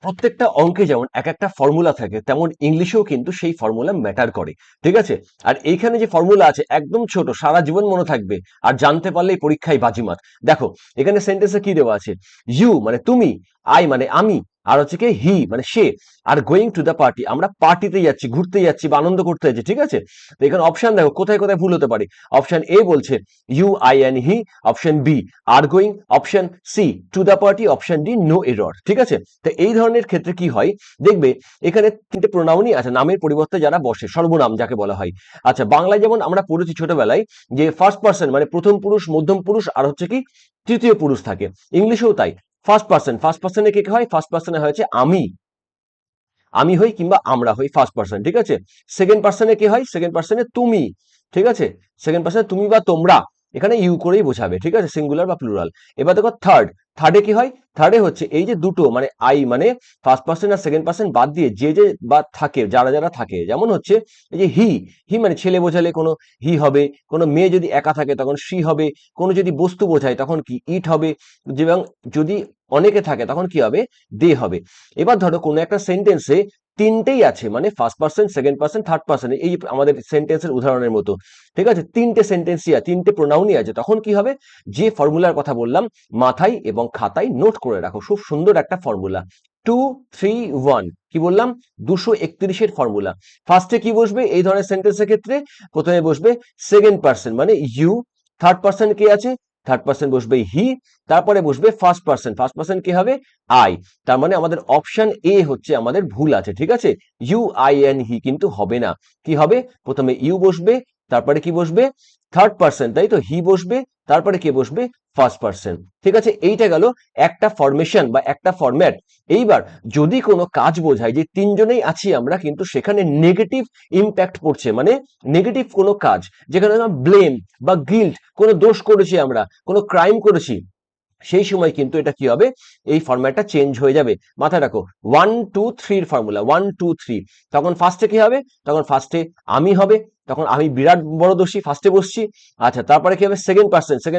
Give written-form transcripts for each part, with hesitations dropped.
প্রত্যেকটা অঙ্কে যেমন এক একটা ফর্মুলা থাকে, তেমন ইংলিশেও কিন্তু সেই ফর্মুলা ম্যাটার করে। ঠিক আছে? আর এইখানে যে ফর্মুলা আছে একদম ছোট, সারা জীবন মনে থাকবে, আর জানতে পারলেই পরীক্ষায় বাজিমাত। দেখো এখানে সেন্টেন্সে কি দেওয়া আছে, ইউ মানে তুমি, আই মানে আমি, আর হচ্ছে কি হি মানে সে, are going to the party আমরা পার্টিতে যাচ্ছি, ঘুরতে যাচ্ছি বা আনন্দ করতে যাচ্ছি। ঠিক আছে? তো এখানে অপশন দেখো কোথায় কোথায় ভুল হতে পারে। অপশন এ বলছে you I and he, option B are going, option C to the party, option D no error. ঠিক আছে? তো এই ধরনের ক্ষেত্রে কি হয়, দেখবে এখানে তিনটে প্রোনাউনই আছে, নামের পরিবর্তে যারা বসে, সর্বনাম যাকে বলা হয়। আচ্ছা, বাংলায় যেমন আমরা পড়েছি ছোটবেলায় যে ফার্স্ট পার্সন মানে প্রথম পুরুষ, মধ্যম পুরুষ আর হচ্ছে কি তৃতীয় পুরুষ থাকে, ইংলিশেও তাই। ফার্স্ট পার্সনে কে হয়, ফার্স্ট পার্সনে হয়েছে আমি, আমি হই কিংবা আমরা হই ফার্স্ট পার্সন। ঠিক আছে? সেকেন্ড পার্সনে কি হয়, সেকেন্ড পার্সনে তুমি। ঠিক আছে? সেকেন্ড পার্সনে তুমি বা তোমরা, এখানে ইউ করেই বোঝাবে। ঠিক আছে? সিঙ্গুলার বা প্লুরাল। এবার দেখো থার্ডে কি হয়, থার্ডে হচ্ছে এই যে দুটো মানে আই মানে ফার্স্ট পার্সন আর সেকেন্ড পার্সন বাদ দিয়ে যে যে বা থাকে, যারা যারা থাকে, যেমন হচ্ছে এই যে হি, হি মানে ছেলে বোঝালে কোনো হি হবে, কোনো মেয়ে যদি একা থাকে তখন সি হবে, কোনো যদি বস্তু বোঝায় তখন কি ইট হবে, এবং যদি অনেকে থাকে তখন কি হবে, দে হবে। এবার ধরো কোনো একটা সেন্টেন্সে তিনটেই আছে, মানে first person, second person, third person, এই আমাদের সেন্টেন্সের উদাহরণের মতো। ঠিক আছে? তিনটে সেন্টেন্সই আছে, তিনটে প্রোনাউনই আছে, তখন কি হবে, যে ফর্মুলার কথা বললাম মাথায় এবং খাতায় নোট করে রাখো। খুব সুন্দর একটা ফর্মুলা, 2-3-1। কি বললাম, 231-এর ফর্মুলা। ফার্স্টে কি বসবে এই ধরনের সেন্টেন্সের ক্ষেত্রে, প্রথমে বসবে সেকেন্ড পার্সন মানে ইউ, থার্ড পার্সন কে আছে, থার্ড পার্সন বসবে হি, তারপরে বসবে ফার্স্ট পার্সন কি হবে, আই। তার মানে আমাদের অপশন এ হচ্ছে আমাদের ভুল আছে। ঠিক আছে? ইউ আই এন হি কিন্তু হবে না। কি হবে, প্রথমে ইউ বসবে, তারপরে কি বসবে, থার্ড পার্সন, তাই তো, হি বসবে, তারপরে কে বসবে, ফার্স্ট পার্সন। ঠিক আছে? এইটা গেল একটা ফরমেশন বা একটা ফরম্যাট। এইবার যদি কোনো কাজ বোঝায় যে তিনজনেই আছি আমরা, কিন্তু সেখানে নেগেটিভ ইম্প্যাক্ট পড়ছে, মানে নেগেটিভ কোনো কাজ, যেখানে ব্লেম বা গিল্ট, কোনো দোষ করেছি আমরা, কোনো ক্রাইম করেছি, সেই সময় কিন্তু এটা কি হবে, এই ফরম্যাটটা চেঞ্জ হয়ে যাবে। মাথায় রাখো 1-2-3 ফর্মুলা, 1-2-3। তখন ফার্স্টে কি হবে, তখন ফার্স্টে আমি হবে, তখন আমি বিরাট বড় দোষী, ফার্স্টে বসছি। আচ্ছা, তারপরে কি হবে, সেকেন্ড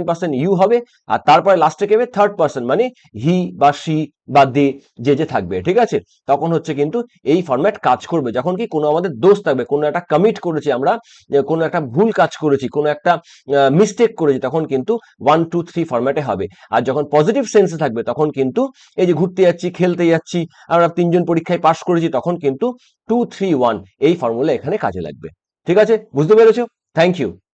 পার্সন ইউ হবে, আর তারপরে লাস্টে কি হবে, থার্ড পার্সন মানে হি বা সি বা দে, যে যে থাকবে। ঠিক আছে? তখন হচ্ছে কিন্তু এই ফরম্যাট কাজ করবে, যখন কি কোনো আমাদের দোষ থাকবে, কোনো একটা কমিট করেছি আমরা, কোনো একটা ভুল কাজ করেছি, কোনো একটা মিস্টেক করেছি, তখন কিন্তু 1-2-3 ফরম্যাটে হবে। আর যখন পজিটিভ সেন্সে থাকবে তখন কিন্তু এই যে ঘুরতে যাচ্ছি, খেলতে যাচ্ছি, আমরা তিনজন পরীক্ষায় পাশ করেছি, তখন কিন্তু 2-3-1 এই ফর্মুলা এখানে কাজে লাগবে। ঠিক আছে? বুঝতে পেরেছো? Thank you.